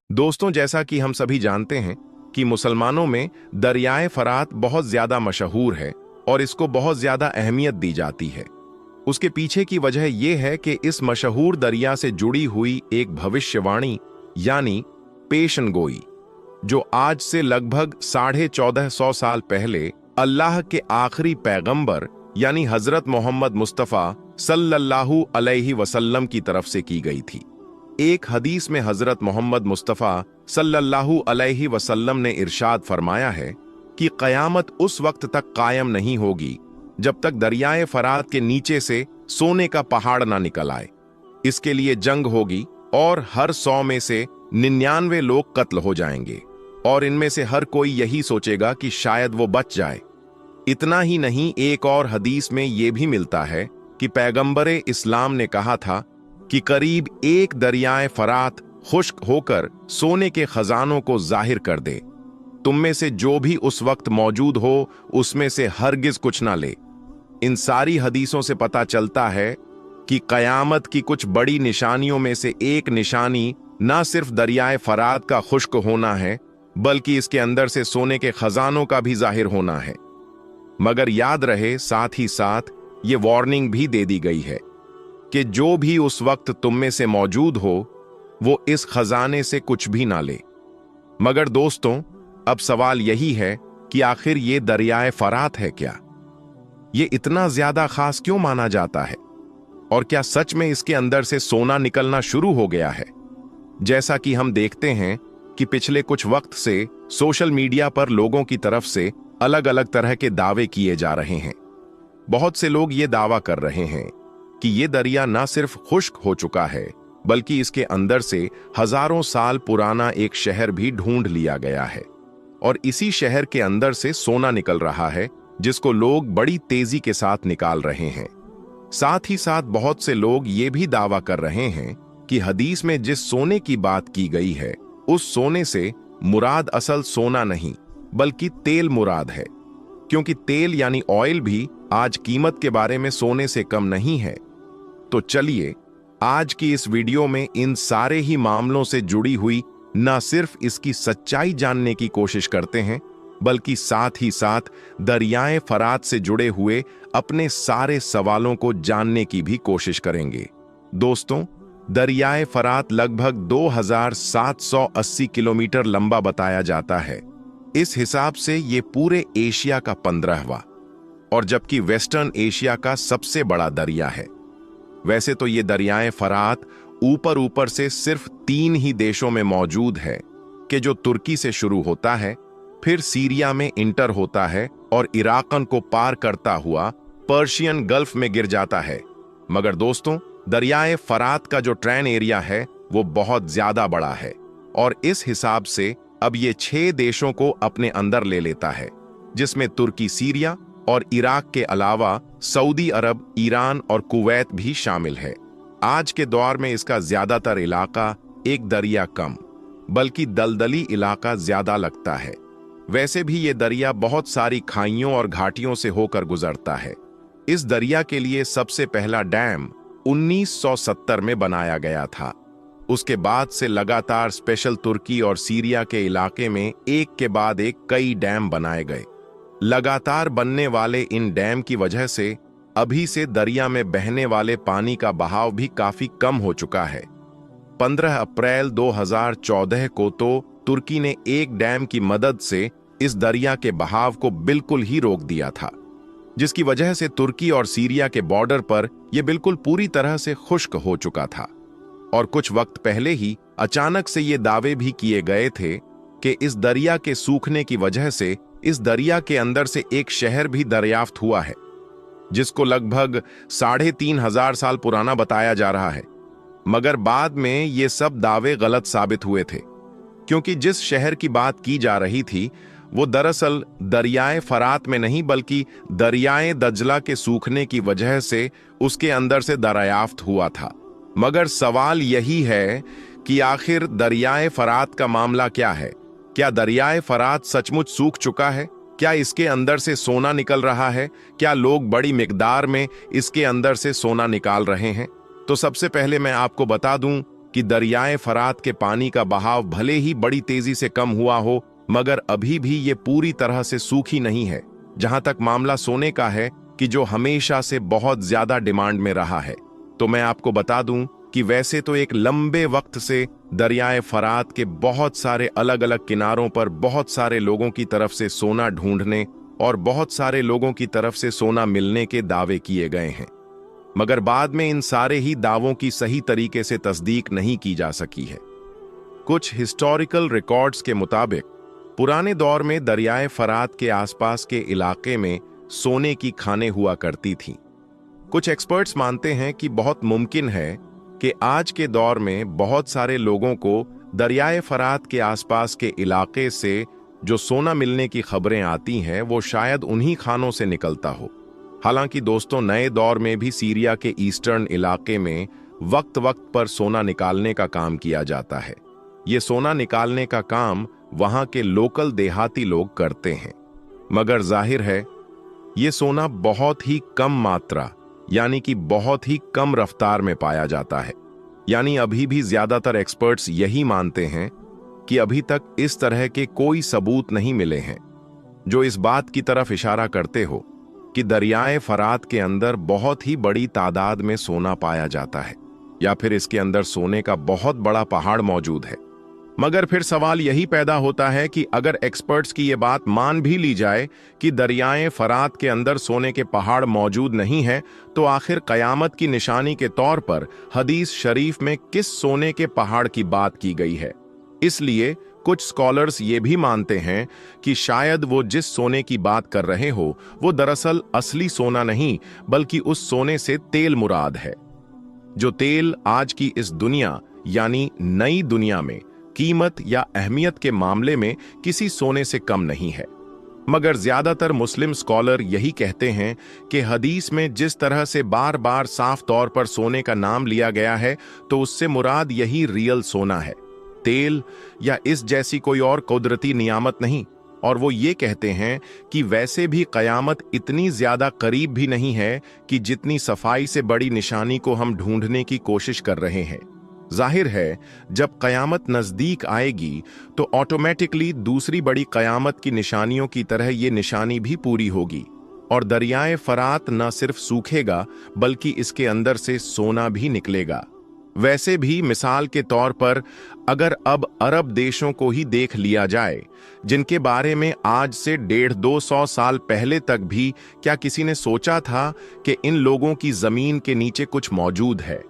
दोस्तों, जैसा कि हम सभी जानते हैं कि मुसलमानों में दरियाए फरात बहुत ज्यादा मशहूर है और इसको बहुत ज्यादा अहमियत दी जाती है। उसके पीछे की वजह यह है कि इस मशहूर दरिया से जुड़ी हुई एक भविष्यवाणी यानी पेशन गोई, जो आज से लगभग 1450 साल पहले अल्लाह के आखिरी पैगंबर यानी हजरत मोहम्मद मुस्तफ़ा सल्लल्लाहु अलैहि वसल्लम की तरफ से की गई थी। एक हदीस में हजरत मोहम्मद मुस्तफ़ा सल्लल्लाहु अलैहि वसल्लम ने इरशाद फरमाया है कि क़यामत उस वक्त तक कायम नहीं होगी जब तक दरियाए फरात के नीचे से सोने का पहाड़ ना निकल आए। इसके लिए जंग होगी और हर 100 में से 99 लोग कत्ल हो जाएंगे और इनमें से हर कोई यही सोचेगा कि शायद वो बच जाए। इतना ही नहीं, एक और हदीस में ये भी मिलता है कि पैगंबरे इस्लाम ने कहा था कि करीब एक दरियाए फरात खुश्क होकर सोने के खजानों को जाहिर कर दे। तुम में से जो भी उस वक्त मौजूद हो उसमें से हरगिज कुछ ना ले। इन सारी हदीसों से पता चलता है कि कयामत की कुछ बड़ी निशानियों में से एक निशानी ना सिर्फ दरियाए फरात का खुश्क होना है, बल्कि इसके अंदर से सोने के खजानों का भी जाहिर होना है। मगर याद रहे, साथ ही साथ ये वार्निंग भी दे दी गई है कि जो भी उस वक्त तुम में से मौजूद हो वो इस खजाने से कुछ भी ना ले। मगर दोस्तों, अब सवाल यही है कि आखिर ये दरियाए फरात है क्या? ये इतना ज्यादा खास क्यों माना जाता है? और क्या सच में इसके अंदर से सोना निकलना शुरू हो गया है? जैसा कि हम देखते हैं कि पिछले कुछ वक्त से सोशल मीडिया पर लोगों की तरफ से अलग अलग तरह के दावे किए जा रहे हैं। बहुत से लोग ये दावा कर रहे हैं कि ये दरिया ना सिर्फ खुश्क हो चुका है, बल्कि इसके अंदर से हजारों साल पुराना एक शहर भी ढूंढ लिया गया है और इसी शहर के अंदर से सोना निकल रहा है, जिसको लोग बड़ी तेजी के साथ निकाल रहे हैं। साथ ही साथ बहुत से लोग ये भी दावा कर रहे हैं कि हदीस में जिस सोने की बात की गई है, उस सोने से मुराद असल सोना नहीं बल्कि तेल मुराद है, क्योंकि तेल यानी ऑयल भी आज कीमत के बारे में सोने से कम नहीं है। तो चलिए आज की इस वीडियो में इन सारे ही मामलों से जुड़ी हुई न सिर्फ इसकी सच्चाई जानने की कोशिश करते हैं, बल्कि साथ ही साथ दरियाए फरात से जुड़े हुए अपने सारे सवालों को जानने की भी कोशिश करेंगे। दोस्तों, दरियाए फरात लगभग 2780 किलोमीटर लंबा बताया जाता है। इस हिसाब से ये पूरे एशिया का 15वां और जबकि वेस्टर्न एशिया का सबसे बड़ा दरिया है। वैसे तो ये दरियाए फरात ऊपर से सिर्फ 3 ही देशों में मौजूद है कि जो तुर्की से शुरू होता है, फिर सीरिया में इंटर होता है और इराकन को पार करता हुआ पर्शियन गल्फ में गिर जाता है। मगर दोस्तों, दरियाए फरात का जो ट्रेन एरिया है वो बहुत ज्यादा बड़ा है और इस हिसाब से अब ये 6 देशों को अपने अंदर ले लेता है, जिसमें तुर्की, सीरिया और इराक के अलावा सऊदी अरब, ईरान और कुवैत भी शामिल है। आज के दौर में इसका ज्यादातर इलाका एक दरिया कम बल्कि दलदली इलाका ज्यादा लगता है। वैसे भी ये दरिया बहुत सारी खाइयों और घाटियों से होकर गुजरता है। इस दरिया के लिए सबसे पहला डैम 1970 में बनाया गया था। उसके बाद से लगातार स्पेशल तुर्की और सीरिया के इलाके में एक के बाद एक कई डैम बनाए गए। लगातार बनने वाले इन डैम की वजह से अभी से दरिया में बहने वाले पानी का बहाव भी काफी कम हो चुका है। 15 अप्रैल 2014 को तो तुर्की ने एक डैम की मदद से इस दरिया के बहाव को बिल्कुल ही रोक दिया था, जिसकी वजह से तुर्की और सीरिया के बॉर्डर पर यह बिल्कुल पूरी तरह से खुश्क हो चुका था। और कुछ वक्त पहले ही अचानक से ये दावे भी किए गए थे कि इस दरिया के सूखने की वजह से इस दरिया के अंदर से एक शहर भी दरियाफ्त हुआ है, जिसको लगभग 3500 साल पुराना बताया जा रहा है। मगर बाद में ये सब दावे गलत साबित हुए थे, क्योंकि जिस शहर की बात की जा रही थी वो दरअसल दरियाए फरात में नहीं बल्कि दरियाए दजला के सूखने की वजह से उसके अंदर से दरियाफ्त हुआ था। मगर सवाल यही है कि आखिर दरियाए फरात का मामला क्या है? क्या दरियाए फरात सचमुच सूख चुका है क्या इसके अंदर से सोना निकल रहा है? क्या लोग बड़ी मिकदार में इसके अंदर से सोना निकाल रहे हैं? तो सबसे पहले मैं आपको बता दूं कि दरियाए फरात के पानी का बहाव भले ही बड़ी तेजी से कम हुआ हो, मगर अभी भी ये पूरी तरह से सूखी नहीं है। जहां तक मामला सोने का है, कि जो हमेशा से बहुत ज्यादा डिमांड में रहा है, तो मैं आपको बता दूं कि वैसे तो एक लंबे वक्त से दरियाए फरात के बहुत सारे अलग अलग किनारों पर बहुत सारे लोगों की तरफ से सोना ढूंढने और बहुत सारे लोगों की तरफ से सोना मिलने के दावे किए गए हैं, मगर बाद में इन सारे ही दावों की सही तरीके से तस्दीक नहीं की जा सकी है। कुछ हिस्टोरिकल रिकॉर्ड्स के मुताबिक पुराने दौर में दरियाए फरात के आसपास के इलाके में सोने की खानें हुआ करती थीं। कुछ एक्सपर्ट्स मानते हैं कि बहुत मुमकिन है कि आज के दौर में बहुत सारे लोगों को दरियाए फरात के आसपास के इलाके से जो सोना मिलने की खबरें आती हैं, वो शायद उन्हीं खानों से निकलता हो। हालांकि दोस्तों, नए दौर में भी सीरिया के ईस्टर्न इलाके में वक्त वक्त पर सोना निकालने का काम किया जाता है। ये सोना निकालने का काम वहां के लोकल देहाती लोग करते हैं, मगर जाहिर है ये सोना बहुत ही कम मात्रा यानी कि बहुत ही कम रफ्तार में पाया जाता है। यानी अभी भी ज्यादातर एक्सपर्ट्स यही मानते हैं कि अभी तक इस तरह के कोई सबूत नहीं मिले हैं जो इस बात की तरफ इशारा करते हो कि दरियाए फरात के अंदर बहुत ही बड़ी तादाद में सोना पाया जाता है, या फिर इसके अंदर सोने का बहुत बड़ा पहाड़ मौजूद है। मगर फिर सवाल यही पैदा होता है कि अगर एक्सपर्ट्स की ये बात मान भी ली जाए कि दरियाए फरात के अंदर सोने के पहाड़ मौजूद नहीं है, तो आखिर कयामत की निशानी के तौर पर हदीस शरीफ में किस सोने के पहाड़ की बात की गई है? इसलिए कुछ स्कॉलर्स ये भी मानते हैं कि शायद वो जिस सोने की बात कर रहे हो वो दरअसल असली सोना नहीं, बल्कि उस सोने से तेल मुराद है, जो तेल आज की इस दुनिया यानी नई दुनिया में कीमत या अहमियत के मामले में किसी सोने से कम नहीं है। मगर ज्यादातर मुस्लिम स्कॉलर यही कहते हैं कि हदीस में जिस तरह से बार बार साफ तौर पर सोने का नाम लिया गया है, तो उससे मुराद यही रियल सोना है, तेल या इस जैसी कोई और कुदरती नियामत नहीं। और वो ये कहते हैं कि वैसे भी कयामत इतनी ज्यादा करीब भी नहीं है कि जितनी सफाई से बड़ी निशानी को हम ढूंढने की कोशिश कर रहे हैं। जाहिर है जब कयामत नजदीक आएगी तो ऑटोमेटिकली दूसरी बड़ी कयामत की निशानियों की तरह ये निशानी भी पूरी होगी और दरियाए फरात न सिर्फ सूखेगा बल्कि इसके अंदर से सोना भी निकलेगा। वैसे भी मिसाल के तौर पर अगर अब अरब देशों को ही देख लिया जाए, जिनके बारे में आज से 150-200 साल पहले तक भी क्या किसी ने सोचा था कि इन लोगों की जमीन के नीचे कुछ मौजूद है?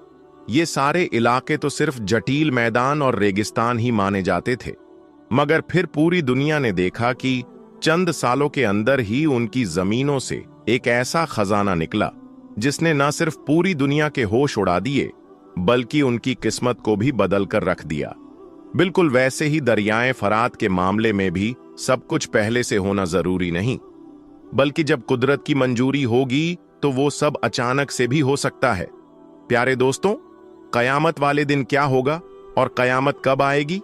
ये सारे इलाके तो सिर्फ जटील मैदान और रेगिस्तान ही माने जाते थे, मगर फिर पूरी दुनिया ने देखा कि चंद सालों के अंदर ही उनकी जमीनों से एक ऐसा खजाना निकला जिसने न सिर्फ पूरी दुनिया के होश उड़ा दिए बल्कि उनकी किस्मत को भी बदल कर रख दिया। बिल्कुल वैसे ही दरियाए फरात के मामले में भी सब कुछ पहले से होना जरूरी नहीं, बल्कि जब कुदरत की मंजूरी होगी तो वो सब अचानक से भी हो सकता है। प्यारे दोस्तों, कयामत वाले दिन क्या होगा और कयामत कब आएगी?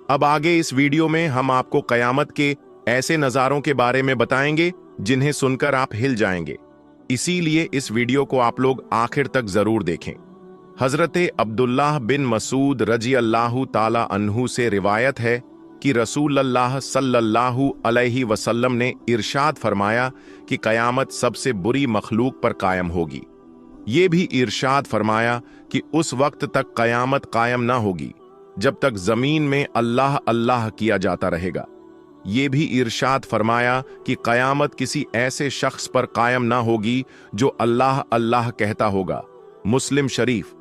अब आगे इस वीडियो में हम आपको कयामत के ऐसे नज़ारों के बारे में बताएंगे जिन्हें सुनकर आप हिल जाएंगे। इसीलिए इस वीडियो को आप लोग आखिर तक जरूर देखें। हजरत अब्दुल्लाह बिन मसूद रजी अल्लाह ताला अन्हु से रिवायत है कि रसूलुल्लाह सल्लल्लाहु अलैहि वसल्लम ने इरशाद फरमाया कि कयामत सबसे बुरी मखलूक पर कायम होगी। ये भी इरशाद फरमाया कि उस वक्त तक कयामत कायम ना होगी जब तक जमीन में अल्लाह अल्लाह किया जाता रहेगा। ये भी इरशाद फरमाया कि कयामत किसी ऐसे शख्स पर कायम ना होगी जो अल्लाह अल्लाह कहता होगा। मुस्लिम शरीफ।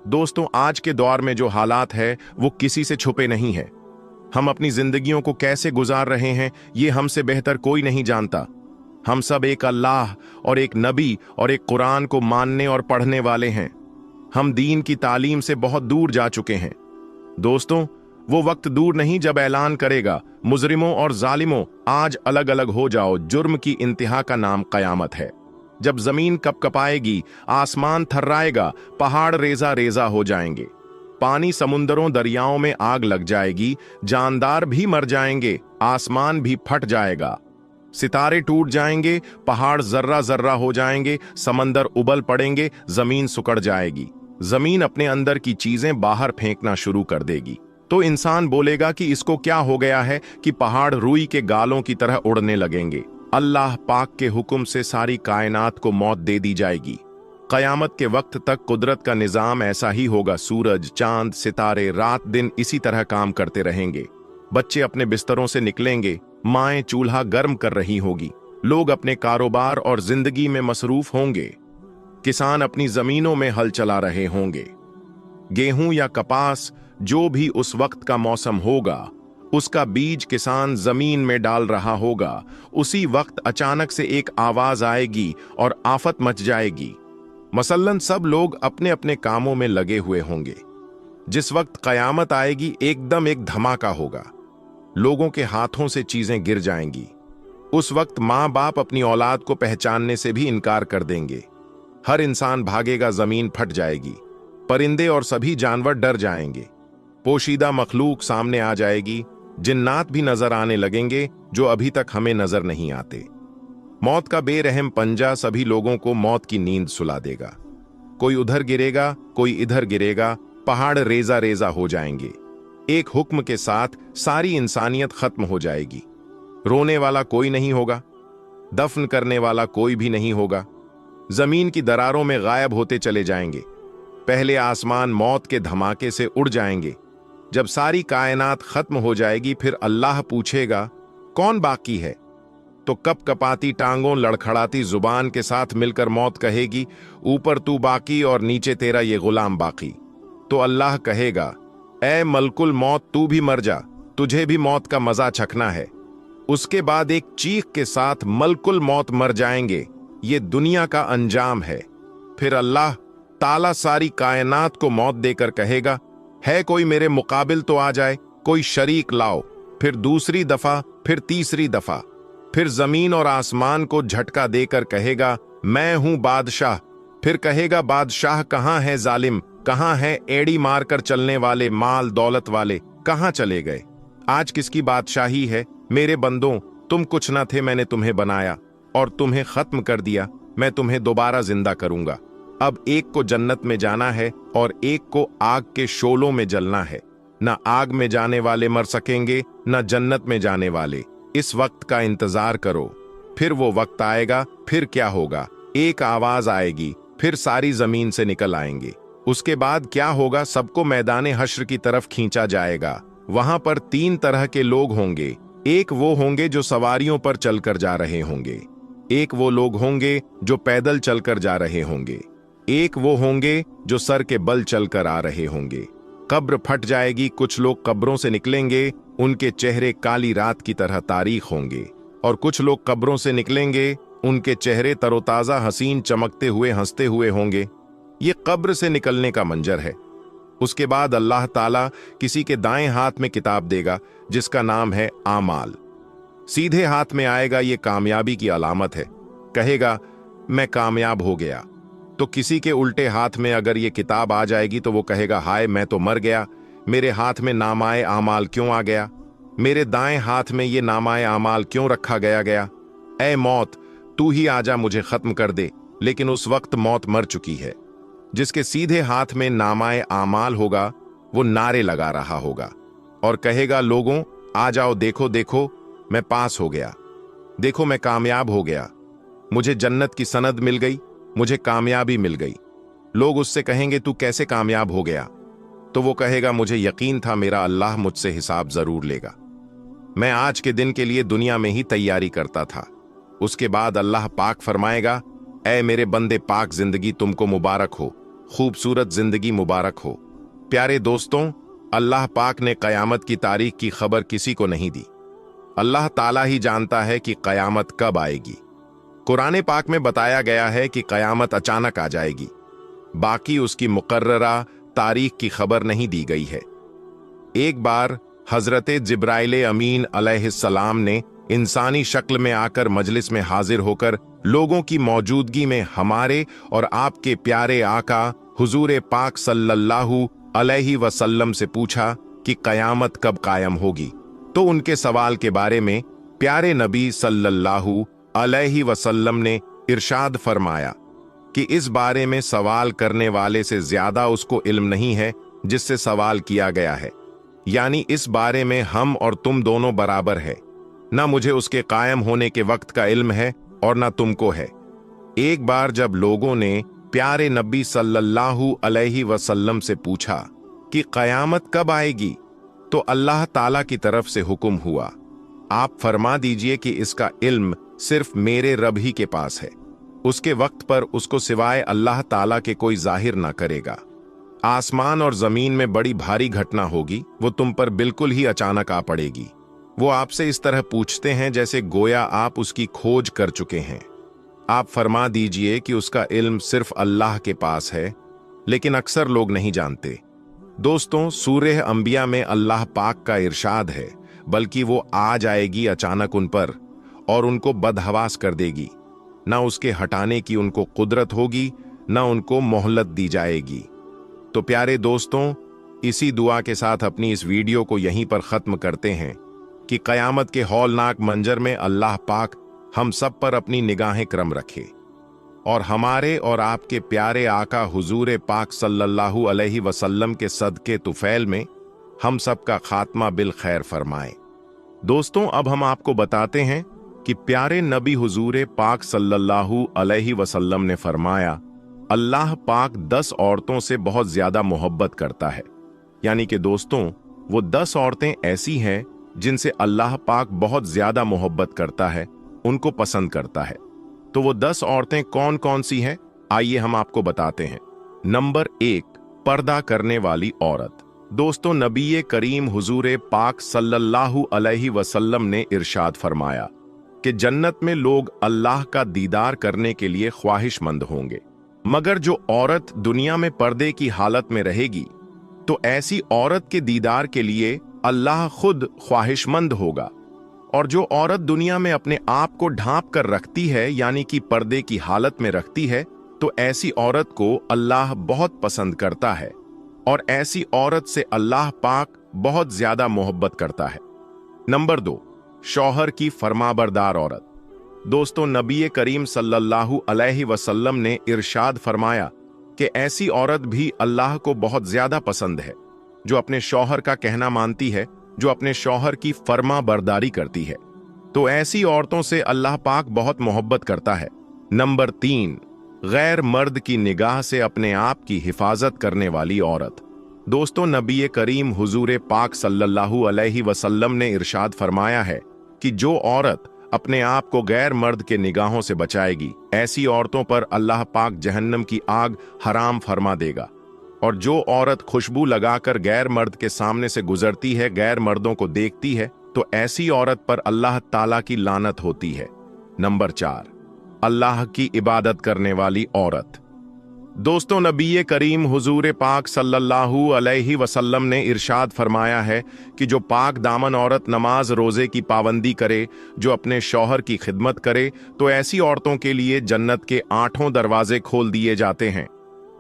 दोस्तों, आज के दौर में जो हालात है वो किसी से छुपे नहीं है। हम अपनी जिंदगियों को कैसे गुजार रहे हैं ये हमसे बेहतर कोई नहीं जानता। हम सब एक अल्लाह और एक नबी और एक कुरान को मानने और पढ़ने वाले हैं। हम दीन की तालीम से बहुत दूर जा चुके हैं। दोस्तों, वो वक्त दूर नहीं जब ऐलान करेगा, मुजरिमों और जालिमों आज अलग अलग हो जाओ, जुर्म की इंतहा का नाम कयामत है। जब जमीन कपकपाएगी, आसमान थर्राएगा, पहाड़ रेजा रेजा हो जाएंगे, पानी समुंदरों दरियाओं में आग लग जाएगी, जानदार भी मर जाएंगे, आसमान भी फट जाएगा। सितारे टूट जाएंगे, पहाड़ जर्रा जर्रा हो जाएंगे, समंदर उबल पड़ेंगे, जमीन सुकड़ जाएगी, जमीन अपने अंदर की चीजें बाहर फेंकना शुरू कर देगी। तो इंसान बोलेगा कि इसको क्या हो गया है कि पहाड़ रुई के गालों की तरह उड़ने लगेंगे। अल्लाह पाक के हुक्म से सारी कायनात को मौत दे दी जाएगी। कयामत के वक्त तक कुदरत का निजाम ऐसा ही होगा। सूरज, चांद, सितारे रात दिन इसी तरह काम करते रहेंगे। बच्चे अपने बिस्तरों से निकलेंगे, माएं चूल्हा गर्म कर रही होगी, लोग अपने कारोबार और जिंदगी में मसरूफ होंगे, किसान अपनी जमीनों में हल चला रहे होंगे। गेहूं या कपास जो भी उस वक्त का मौसम होगा, उसका बीज किसान जमीन में डाल रहा होगा। उसी वक्त अचानक से एक आवाज आएगी और आफत मच जाएगी। मसलन सब लोग अपने अपने कामों में लगे हुए होंगे। जिस वक्त कयामत आएगी एकदम एक धमाका होगा, लोगों के हाथों से चीजें गिर जाएंगी। उस वक्त माँ बाप अपनी औलाद को पहचानने से भी इनकार कर देंगे। हर इंसान भागेगा, जमीन फट जाएगी, परिंदे और सभी जानवर डर जाएंगे, पोशीदा मखलूक सामने आ जाएगी, जिन्नात भी नजर आने लगेंगे जो अभी तक हमें नजर नहीं आते। मौत का बेरहम पंजा सभी लोगों को मौत की नींद सुला देगा। कोई उधर गिरेगा, कोई इधर गिरेगा, पहाड़ रेजा रेजा हो जाएंगे। एक हुक्म के साथ सारी इंसानियत खत्म हो जाएगी। रोने वाला कोई नहीं होगा, दफन करने वाला कोई भी नहीं होगा, जमीन की दरारों में गायब होते चले जाएंगे। पहले आसमान मौत के धमाके से उड़ जाएंगे। जब सारी कायनात खत्म हो जाएगी, फिर अल्लाह पूछेगा कौन बाकी है? तो कप कपाती टांगों, लड़खड़ाती जुबान के साथ मिलकर मौत कहेगी, ऊपर तू बाकी और नीचे तेरा ये गुलाम बाकी। तो अल्लाह कहेगा, ऐ मलकुल मौत, तू भी मर जा, तुझे भी मौत का मजा चखना है। उसके बाद एक चीख के साथ मलकुल मौत मर जाएंगे। ये दुनिया का अंजाम है। फिर अल्लाह ताला सारी कायनात को मौत देकर कहेगा, है कोई मेरे मुकाबिल तो आ जाए, कोई शरीक लाओ। फिर दूसरी दफा, फिर तीसरी दफा, फिर जमीन और आसमान को झटका देकर कहेगा, मैं हूं बादशाह। फिर कहेगा, बादशाह कहां है जालिम, कहां है एड़ी मारकर चलने वाले, माल दौलत वाले कहां चले गए? आज किसकी बादशाही है? मेरे बंदों, तुम कुछ ना थे, मैंने तुम्हें बनाया और तुम्हें खत्म कर दिया। मैं तुम्हें दोबारा जिंदा करूंगा। अब एक को जन्नत में जाना है और एक को आग के शोलों में जलना है। न आग में जाने वाले मर सकेंगे, न जन्नत में जाने वाले। इस वक्त का इंतजार करो, फिर वो वक्त आएगा। फिर क्या होगा? एक आवाज आएगी, फिर सारी जमीन से निकल आएंगे। उसके बाद क्या होगा? सबको मैदाने हश्र की तरफ खींचा जाएगा। वहां पर 3 तरह के लोग होंगे। एक वो होंगे जो सवारियों पर चलकर जा रहे होंगे, एक वो लोग होंगे जो पैदल चलकर जा रहे होंगे, एक वो होंगे जो सर के बल चलकर आ रहे होंगे। कब्र फट जाएगी, कुछ लोग कब्रों से निकलेंगे, उनके चेहरे काली रात की तरह तारीख होंगे। और कुछ लोग कब्रों से निकलेंगे, उनके चेहरे तरोताजा, हसीन, चमकते हुए, हंसते हुए होंगे। ये कब्र से निकलने का मंजर है। उसके बाद अल्लाह ताला किसी के दाएं हाथ में किताब देगा जिसका नाम है आमाल। सीधे हाथ में आएगा, ये कामयाबी की अलामत है। कहेगा, मैं कामयाब हो गया। तो किसी के उल्टे हाथ में अगर ये किताब आ जाएगी तो वो कहेगा, हाय मैं तो मर गया, मेरे हाथ में नामाए आमाल क्यों आ गया? मेरे दाएं हाथ में ये नामाए आमाल क्यों रखा गया? ऐ मौत, तू ही आजा, मुझे खत्म कर दे। लेकिन उस वक्त मौत मर चुकी है। जिसके सीधे हाथ में नामाए आमाल होगा वो नारे लगा रहा होगा और कहेगा, लोगों आ जाओ, देखो देखो मैं पास हो गया, देखो मैं कामयाब हो गया, मुझे जन्नत की सनद मिल गई, मुझे कामयाबी मिल गई। लोग उससे कहेंगे, तू कैसे कामयाब हो गया? तो वो कहेगा, मुझे यकीन था मेरा अल्लाह मुझसे हिसाब जरूर लेगा। मैं आज के दिन के लिए दुनिया में ही तैयारी करता था। उसके बाद अल्लाह पाक फरमाएगा, ऐ मेरे बंदे पाक, जिंदगी तुमको मुबारक हो, खूबसूरत जिंदगी मुबारक हो। प्यारे दोस्तों, अल्लाह पाक ने कयामत की तारीख की खबर किसी को नहीं दी। अल्लाह ताला ही जानता है कि कयामत कब आएगी। कुरान पाक में बताया गया है कि कयामत अचानक आ जाएगी, बाकी उसकी मुकर्ररा तारीख की खबर नहीं दी गई है। एक बार हजरत जिब्राइल अमीन अलैहिस्सलाम ने इंसानी शक्ल में आकर मजलिस में हाजिर होकर लोगों की मौजूदगी में हमारे और आपके प्यारे आका हुजूर पाक सल्लल्लाहु अलैहि वसल्लम से पूछा कि कयामत कब कायम होगी। तो उनके सवाल के बारे में प्यारे नबी सल्लल्लाहु अलैहि वसल्लम ने इरशाद फरमाया कि इस बारे में सवाल करने वाले से ज्यादा उसको इल्म नहीं है जिससे सवाल किया गया है, यानी इस बारे में हम और तुम दोनों बराबर है। ना मुझे उसके कायम होने के वक्त का इल्म है और ना तुमको है। एक बार जब लोगों ने प्यारे नबी सल्लल्लाहु अलैहि वसल्लम से पूछा कि कयामत कब आएगी, तो अल्लाह ताला की तरफ से हुक्म हुआ, आप फरमा दीजिए कि इसका इल्म सिर्फ मेरे रब ही के पास है, उसके वक्त पर उसको सिवाय अल्लाह ताला के कोई जाहिर ना करेगा। आसमान और जमीन में बड़ी भारी घटना होगी, वो तुम पर बिल्कुल ही अचानक आ पड़ेगी। वो आपसे इस तरह पूछते हैं जैसे गोया आप उसकी खोज कर चुके हैं। आप फरमा दीजिए कि उसका इल्म सिर्फ अल्लाह के पास है, लेकिन अक्सर लोग नहीं जानते। दोस्तों, सूरह अंबिया में अल्लाह पाक का इरशाद है, बल्कि वो आ जाएगी अचानक उन पर और उनको बदहवास कर देगी। ना उसके हटाने की उनको कुदरत होगी, ना उनको मोहलत दी जाएगी। तो प्यारे दोस्तों, इसी दुआ के साथ अपनी इस वीडियो को यहीं पर खत्म करते हैं कि कयामत के हौलनाक मंजर में अल्लाह पाक हम सब पर अपनी निगाहें करम रखे और हमारे और आपके प्यारे आका हुजूर पाक सल्लल्लाहु अलैहि वसल्लम के सदके तुफैल में हम सब का खात्मा बिल खैर फरमाए। दोस्तों, अब हम आपको बताते हैं कि प्यारे नबी हुजूर पाक सल्लल्लाहु अलैहि वसल्लम ने फरमाया, अल्लाह पाक 10 औरतों से बहुत ज्यादा मोहब्बत करता है। यानी कि दोस्तों, वो 10 औरतें ऐसी हैं जिनसे अल्लाह पाक बहुत ज्यादा मोहब्बत करता है, उनको पसंद करता है। तो वो 10 औरतें कौन कौन सी हैं, आइए हम आपको बताते हैं। नंबर 1, पर्दा करने वाली औरत। दोस्तों, नबी करीम हुजूर पाक सल्लल्लाहु अलैहि वसल्लम ने इरशाद फरमाया कि जन्नत में लोग अल्लाह का दीदार करने के लिए ख्वाहिशमंद होंगे, मगर जो औरत दुनिया में पर्दे की हालत में रहेगी तो ऐसी औरत के दीदार के लिए अल्लाह खुद ख्वाहिशमंद होगा। और जो औरत दुनिया में अपने आप को ढांप कर रखती है, यानी कि पर्दे की हालत में रखती है, तो ऐसी औरत को अल्लाह बहुत पसंद करता है और ऐसी औरत से अल्लाह पाक बहुत ज्यादा मोहब्बत करता है। नंबर 2, शौहर की फरमाबरदार औरत। दोस्तों, नबी करीम सल्लल्लाहु अलैहि वसल्लम ने इरशाद फरमाया कि ऐसी औरत भी अल्लाह को बहुत ज्यादा पसंद है जो अपने शौहर का कहना मानती है, जो अपने शौहर की फरमाबरदारी करती है। तो ऐसी औरतों से अल्लाह पाक बहुत मोहब्बत करता है। नंबर 3, गैर मर्द की निगाह से अपने आप की हिफाजत करने वाली औरत। दोस्तों, नबी करीम हुजूर पाक सल्लल्लाहु अलैहि वसल्लम ने इरशाद फरमाया है कि जो औरत अपने आप को गैर मर्द के निगाहों से बचाएगी, ऐसी औरतों पर अल्लाह पाक जहन्नम की आग हराम फरमा देगा। और जो औरत खुशबू लगाकर गैर मर्द के सामने से गुजरती है, गैर मर्दों को देखती है, तो ऐसी औरत पर अल्लाह ताला की लानत होती है। नंबर 4, अल्लाह की इबादत करने वाली औरत। दोस्तों, नबी करीम हुजूर पाक सल्लल्लाहु अलैहि वसल्लम ने इरशाद फरमाया है कि जो पाक दामन औरत नमाज रोजे की पाबंदी करे, जो अपने शौहर की खिदमत करे, तो ऐसी औरतों के लिए जन्नत के 8 दरवाजे खोल दिए जाते हैं।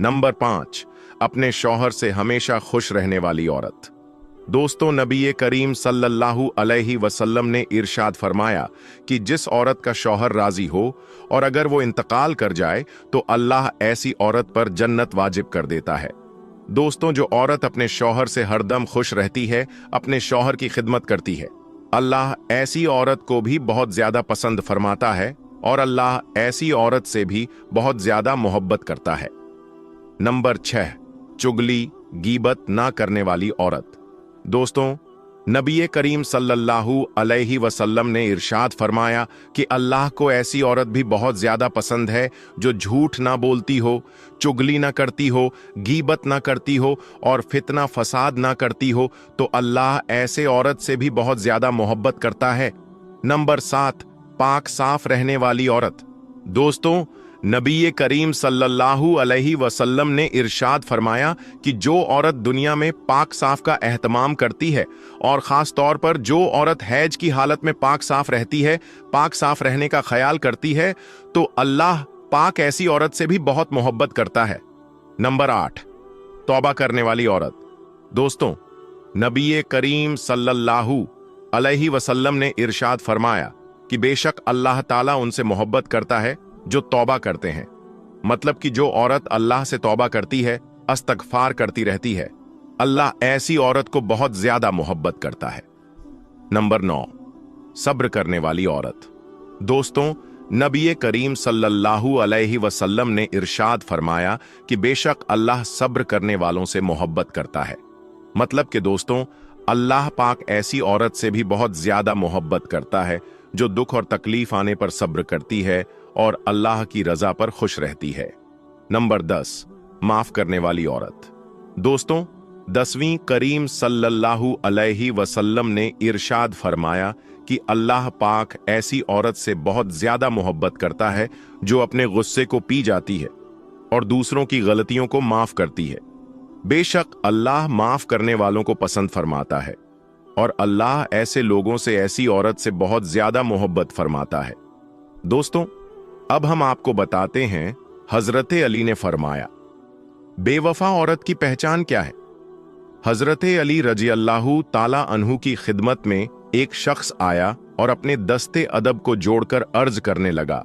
नंबर 5, अपने शौहर से हमेशा खुश रहने वाली औरत। दोस्तों, नबी करीम सल्लल्लाहु अलैहि वसल्लम ने इरशाद फरमाया कि जिस औरत का शौहर राजी हो और अगर वो इंतकाल कर जाए तो अल्लाह ऐसी औरत पर जन्नत वाजिब कर देता है। दोस्तों, जो औरत अपने शौहर से हरदम खुश रहती है, अपने शौहर की खिदमत करती है, अल्लाह ऐसी औरत को भी बहुत ज्यादा पसंद फरमाता है और अल्लाह ऐसी औरत से भी बहुत ज्यादा मोहब्बत करता है। नंबर 6, चुगली गीबत ना करने वाली औरत। दोस्तों, नबी करीम सल्लल्लाहु अलैहि वसल्लम ने इरशाद फरमाया कि अल्लाह को ऐसी औरत भी बहुत ज्यादा पसंद है जो झूठ ना बोलती हो, चुगली ना करती हो, गीबत ना करती हो और फितना फसाद ना करती हो, तो अल्लाह ऐसे औरत से भी बहुत ज्यादा मोहब्बत करता है। नंबर 7, पाक साफ रहने वाली औरत। दोस्तों, नबी करीम सल्लल्लाहु अलैहि वसल्लम ने इरशाद फरमाया कि जो औरत दुनिया में पाक साफ का एहतमाम करती है और खास तौर पर जो औरत हैज की हालत में पाक साफ रहती है, पाक साफ रहने का ख्याल करती है, तो अल्लाह पाक ऐसी औरत से भी बहुत मोहब्बत करता है। नंबर 8, तौबा करने वाली औरत। दोस्तों, नबी करीम सल्लल्लाहु अलैहि वसल्लम ने इरशाद फरमाया कि बेशक अल्लाह ताला उनसे मोहब्बत करता है जो तौबा करते हैं। मतलब कि जो औरत अल्लाह से तौबा करती है, अस्तगफार करती रहती है, अल्लाह ऐसी औरत को बहुत ज्यादा मोहब्बत करता है। नंबर 9, सब्र करने वाली औरत। दोस्तों, नबी करीम सल्लल्लाहु अलैहि वसल्लम ने इरशाद फरमाया कि बेशक अल्लाह सब्र करने वालों से मोहब्बत करता है। मतलब कि दोस्तों, अल्लाह पाक ऐसी औरत से भी बहुत ज्यादा मोहब्बत करता है जो दुख और तकलीफ आने पर सब्र करती है और अल्लाह की रजा पर खुश रहती है। नंबर 10, माफ करने वाली औरत। दोस्तों, 10वीं करीम सल्लल्लाहु अलैहि वसल्लम ने इरशाद फरमाया कि अल्लाह पाक ऐसी औरत से बहुत ज्यादा मोहब्बत करता है जो अपने गुस्से को पी जाती है और दूसरों की गलतियों को माफ करती है। बेशक अल्लाह माफ करने वालों को पसंद फरमाता है और अल्लाह ऐसे लोगों से, ऐसी औरत से बहुत ज्यादा मोहब्बत फरमाता है। दोस्तों, अब हम आपको बताते हैं हजरत अली ने फरमाया। बेवफा औरत की पहचान क्या है? हजरत अली रजी अल्लाहु ताला अन्हु की खिदमत में एक शख्स आया और अपने दस्ते अदब को जोड़कर अर्ज करने लगा,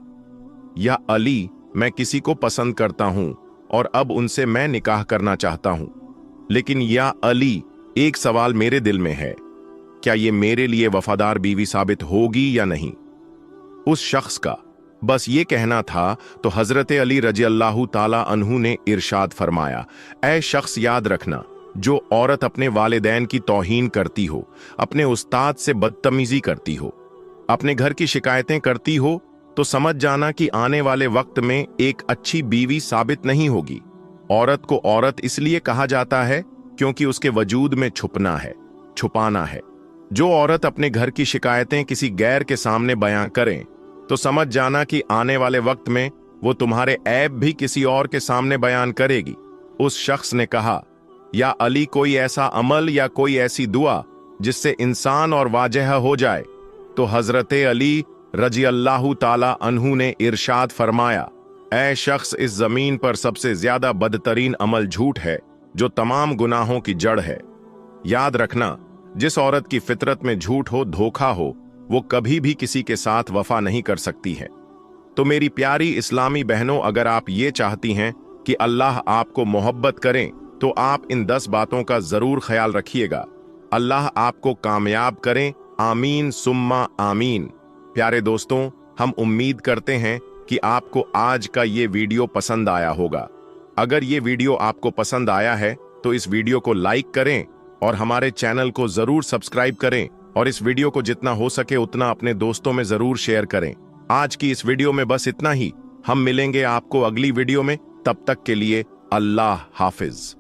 या अली, मैं किसी को पसंद करता हूं और अब उनसे मैं निकाह करना चाहता हूं, लेकिन या अली, एक सवाल मेरे दिल में है, क्या ये मेरे लिए वफादार बीवी साबित होगी या नहीं? उस शख्स का बस ये कहना था तो हजरत अली रजी अल्लाहु ताला अन्हु ने इरशाद फरमाया, ऐ शख्स, याद रखना, जो औरत अपने वालिदैन की तौहीन करती हो, अपने उस्ताद से बदतमीजी करती हो, अपने घर की शिकायतें करती हो, तो समझ जाना कि आने वाले वक्त में एक अच्छी बीवी साबित नहीं होगी। औरत को औरत इसलिए कहा जाता है क्योंकि उसके वजूद में छुपना है, छुपाना है। जो औरत अपने घर की शिकायतें किसी गैर के सामने बयां करें, तो समझ जाना कि आने वाले वक्त में वो तुम्हारे ऐब भी किसी और के सामने बयान करेगी। उस शख्स ने कहा, या अली, कोई ऐसा अमल या कोई ऐसी दुआ जिससे इंसान और वाजह हो जाए? तो हजरत अली रजी अल्लाहु ताला अन्हु ने इरशाद फरमाया, ऐ शख्स, इस जमीन पर सबसे ज्यादा बदतरीन अमल झूठ है जो तमाम गुनाहों की जड़ है। याद रखना, जिस औरत की फितरत में झूठ हो, धोखा हो, वो कभी भी किसी के साथ वफा नहीं कर सकती है। तो मेरी प्यारी इस्लामी बहनों, अगर आप ये चाहती हैं कि अल्लाह आपको मोहब्बत करें, तो आप इन 10 बातों का जरूर ख्याल रखिएगा। अल्लाह आपको कामयाब करें, आमीन सुम्मा आमीन। प्यारे दोस्तों, हम उम्मीद करते हैं कि आपको आज का ये वीडियो पसंद आया होगा। अगर ये वीडियो आपको पसंद आया है तो इस वीडियो को लाइक करें और हमारे चैनल को जरूर सब्सक्राइब करें और इस वीडियो को जितना हो सके उतना अपने दोस्तों में जरूर शेयर करें। आज की इस वीडियो में बस इतना ही। हम मिलेंगे आपको अगली वीडियो में। तब तक के लिए अल्लाह हाफिज।